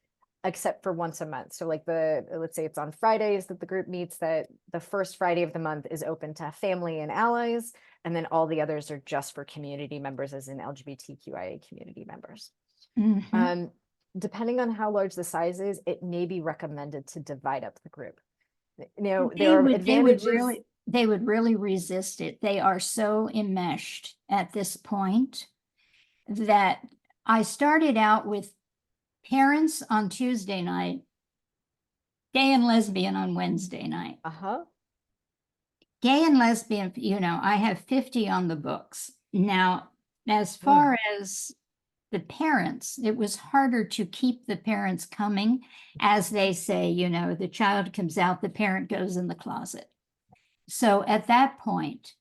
except for once a month. So like let's say it's on Fridays that the group meets, that the first Friday of the month is open to family and allies. And then all the others are just for community members, as in LGBTQIA community members. Mhm. Depending on how large the size is, it may be recommended to divide up the group. You know, They there are would advantages. they would really resist it. They are so enmeshed at this point that I started out with parents on Tuesday night, gay and lesbian on Wednesday night. Uh-huh. Gay and lesbian, I have 50 on the books. Now, as far as the parents, it was harder to keep the parents coming. As they say, the child comes out, the parent goes in the closet. So at that point,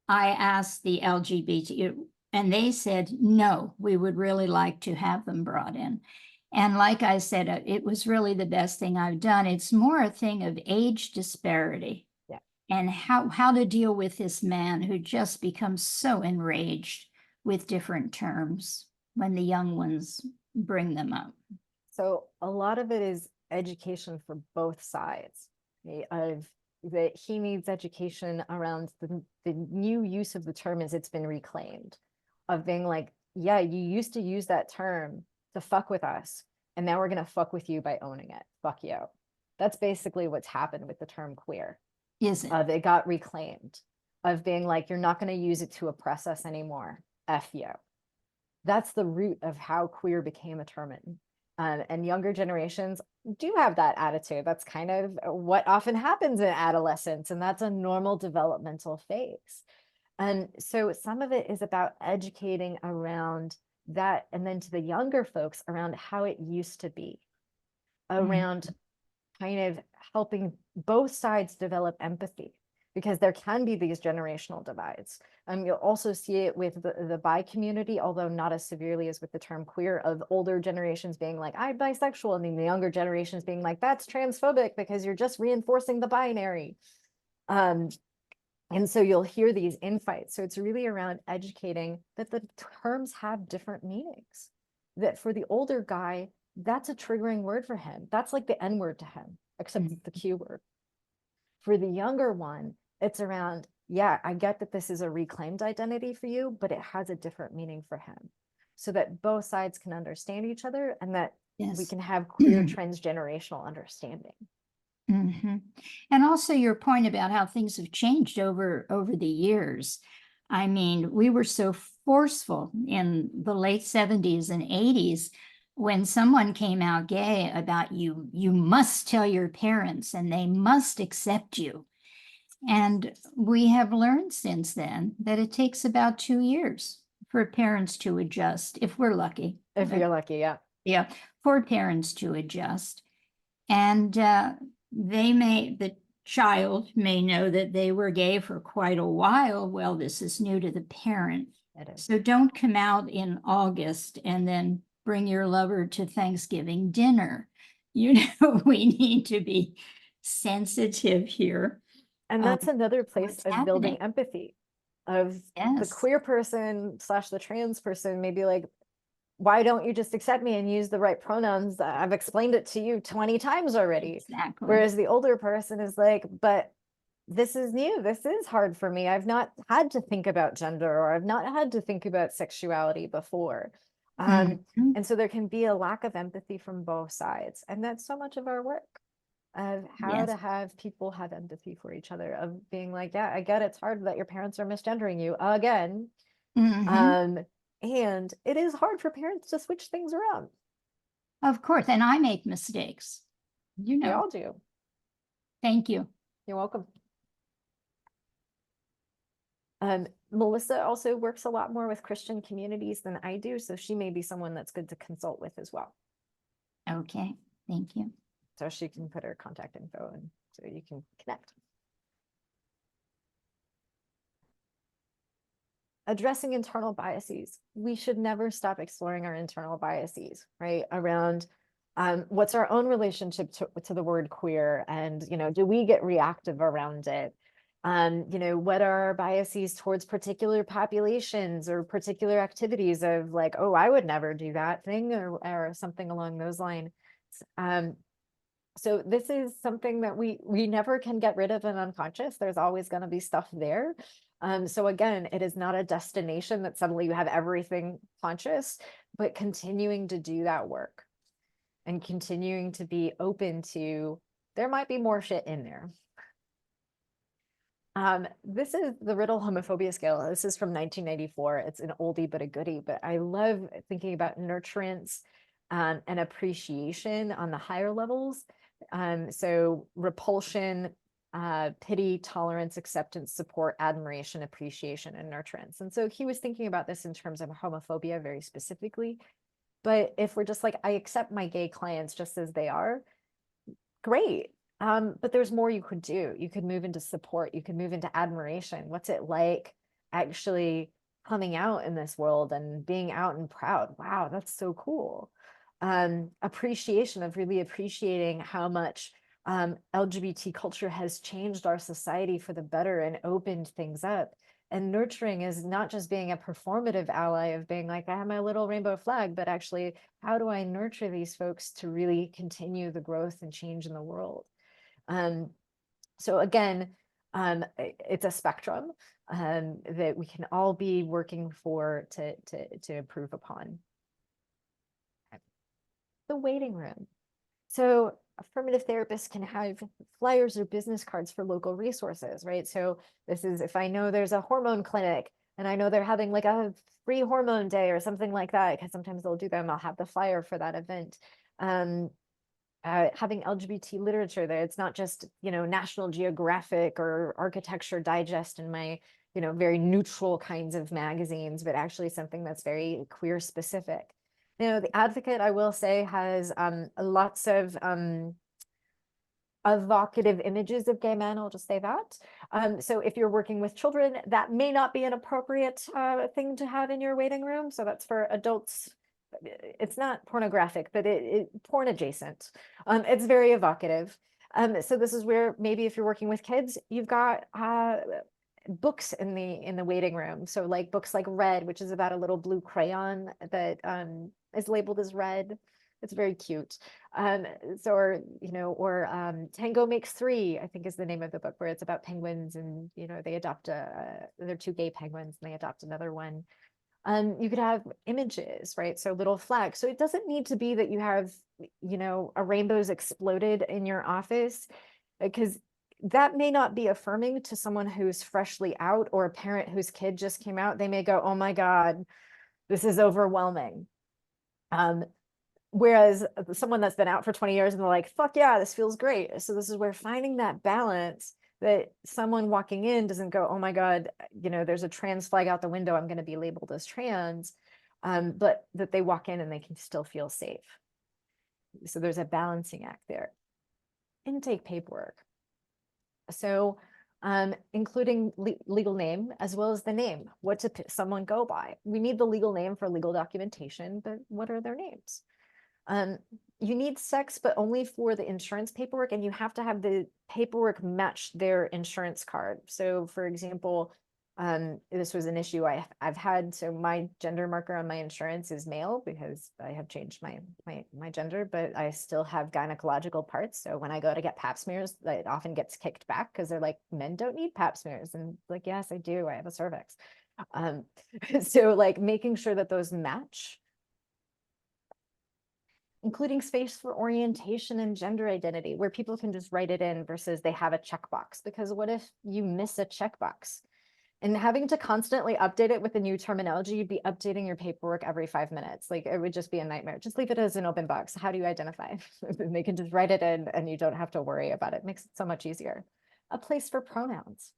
I asked the LGBT, and they said, no, we would really like to have them brought in. And like I said, it was really the best thing I've done. It's more a thing of age disparity. Yeah. And how to deal with this man who just becomes so enraged with different terms when the young ones bring them up. So a lot of it is education for both sides, okay, of that he needs education around the new use of the term as it's been reclaimed, of being like, yeah, you used to use that term to fuck with us, and now we're going to fuck with you by owning it. Fuck you. That's basically what's happened with the term queer. Is it? It got reclaimed, of being like, you're not going to use it to oppress us anymore. F you. That's the root of how queer became a term. And younger generations do have that attitude. That's kind of what often happens in adolescence, and that's a normal developmental phase. And so some of it is about educating around that, and then to the younger folks around how it used to be, around kind of helping both sides develop empathy, because there can be these generational divides. You'll also see it with the bi community, although not as severely as with the term queer, of older generations being like, I'm bisexual, and then the younger generations being like, that's transphobic because you're just reinforcing the binary. And so you'll hear these infights. So it's really around educating that the terms have different meanings, that for the older guy, that's a triggering word for him. That's like the N word to him, except it's the Q word. For the younger one, it's around, yeah, I get that this is a reclaimed identity for you, but it has a different meaning for him, so that both sides can understand each other, and that we can have queer transgenerational understanding. And also your point about how things have changed over the years. I mean, we were so forceful in the late 70s and 80s when someone came out gay about you must tell your parents and they must accept you. And we have learned since then that it takes about 2 years for parents to adjust, if we're lucky. If you're lucky, yeah. Yeah, for parents to adjust. And the child may know that they were gay for quite a while. Well, this is new to the parent. So don't come out in August and then bring your lover to Thanksgiving dinner. We need to be sensitive here. And that's another place of building happening. Empathy, of the Yes. queer person / the trans person, maybe like, why don't you just accept me and use the right pronouns? I've explained it to you 20 times already. Exactly. Whereas the older person is like, but this is new. This is hard for me. I've not had to think about gender, or I've not had to think about sexuality before. And so there can be a lack of empathy from both sides. And that's so much of our work, of how to have people have empathy for each other, of being like, yeah, I get it's hard that your parents are misgendering you again. And it is hard for parents to switch things around. Of course, and I make mistakes. We all do. Thank you. You're welcome. Melissa also works a lot more with Christian communities than I do, so she may be someone that's good to consult with as well. Okay, thank you. So she can put her contact info and so you can connect. Addressing internal biases. We should never stop exploring our internal biases, right? Around what's our own relationship to the word queer, and do we get reactive around it? You know, what are our biases towards particular populations or particular activities of like, oh, I would never do that thing, or something along those lines. So this is something that we never can get rid of in unconscious. There's always going to be stuff there. So again, it is not a destination that suddenly you have everything conscious, but continuing to do that work and continuing to be open to, there might be more shit in there. This is the Riddle Homophobia Scale. This is from 1994. It's an oldie but a goodie, but I love thinking about nurturance and appreciation on the higher levels. So repulsion, pity, tolerance, acceptance, support, admiration, appreciation, and nurturance. And so he was thinking about this in terms of homophobia very specifically. But if we're just like, I accept my gay clients just as they are, great. But there's more you could do. You could move into support. You could move into admiration. What's it like actually coming out in this world and being out and proud? Wow, that's so cool. Appreciation of really appreciating how much LGBT culture has changed our society for the better and opened things up. And nurturing is not just being a performative ally of being like, I have my little rainbow flag, but actually, how do I nurture these folks to really continue the growth and change in the world? So again, it's a spectrum that we can all be working for to improve upon. The waiting room. So affirmative therapists can have flyers or business cards for local resources, right? So this is if I know there's a hormone clinic and I know they're having like a free hormone day or something like that, because sometimes they'll do them, I'll have the flyer for that event. Having LGBT literature there, it's not just, you know, National Geographic or Architecture Digest and my, you know, very neutral kinds of magazines, but actually something that's very queer specific. You know, the Advocate, I will say, has lots of evocative images of gay men. I'll just say that. So if you're working with children, that may not be an appropriate thing to have in your waiting room. So that's for adults. It's not pornographic, but it porn adjacent. It's very evocative. So this is where maybe if you're working with kids, you've got books in the waiting room. So like books like Red, which is about a little blue crayon that is labeled as red. It's very cute. So, or, you know, or Tango Makes Three, I think is the name of the book, where it's about penguins and, you know, they adopt they're two gay penguins and they adopt another one. You could have images, right? So little flags. So it doesn't need to be that you have, you know, a rainbow's exploded in your office, because that may not be affirming to someone who's freshly out or a parent whose kid just came out. They may go, oh my God, this is overwhelming. Whereas someone that's been out for 20 years and they're like, fuck yeah, this feels great. So this is where finding that balance, that someone walking in doesn't go, oh my God, you know, there's a trans flag out the window, I'm going to be labeled as trans, but that they walk in and they can still feel safe. So there's a balancing act there. Intake paperwork. So including legal name as well as the name. What does someone go by? We need the legal name for legal documentation, but what are their names? You need sex, but only for the insurance paperwork, and you have to have the paperwork match their insurance card. So for example, this was an issue I've had. So my gender marker on my insurance is male because I have changed my gender, but I still have gynecological parts. So when I go to get pap smears, it often gets kicked back because they're like, men don't need pap smears. And like, yes, I do. I have a cervix. So like making sure that those match, including space for orientation and gender identity, where people can just write it in versus they have a checkbox. Because what if you miss a checkbox? And having to constantly update it with a new terminology, you'd be updating your paperwork every 5 minutes. Like it would just be a nightmare. Just leave it as an open box. How do you identify? They can just write it in and you don't have to worry about it. It makes it so much easier. A place for pronouns.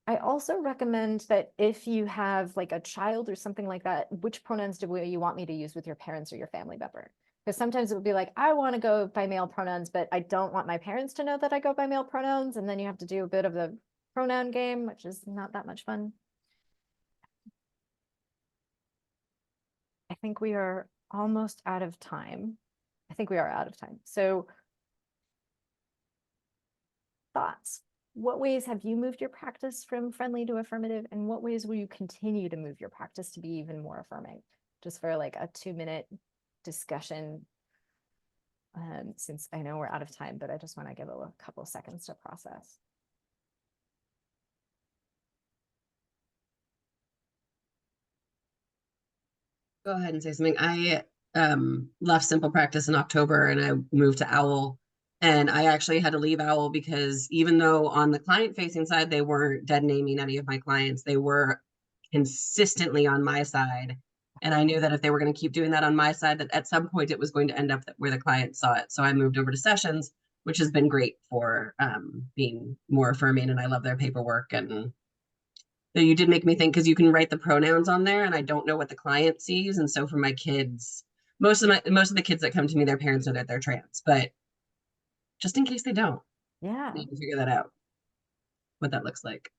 I also recommend that if you have like a child or something like that, which pronouns do you want me to use with your parents or your family member? Because sometimes it would be like, I want to go by male pronouns, but I don't want my parents to know that I go by male pronouns. And then you have to do a bit of the pronoun game, which is not that much fun. I think we are almost out of time. I think we are out of time. So thoughts. what ways have you moved your practice from friendly to affirmative, and what ways will you continue to move your practice to be even more affirming? Just for like a 2-minute discussion, since I know we're out of time, but I just want to give a couple of seconds to process. Go ahead and say something. I left Simple Practice in October and I moved to Owl. And I actually had to leave Owl because even though on the client facing side, they weren't dead naming any of my clients, they were consistently on my side. And I knew that if they were going to keep doing that on my side, that at some point it was going to end up where the client saw it. So I moved over to Sessions, which has been great for being more affirming. And I love their paperwork. And you did make me think, because you can write the pronouns on there and I don't know what the client sees. And so for my kids, most of the kids that come to me, their parents know that they're trans, but just in case they don't, Yeah. they can figure that out, what that looks like.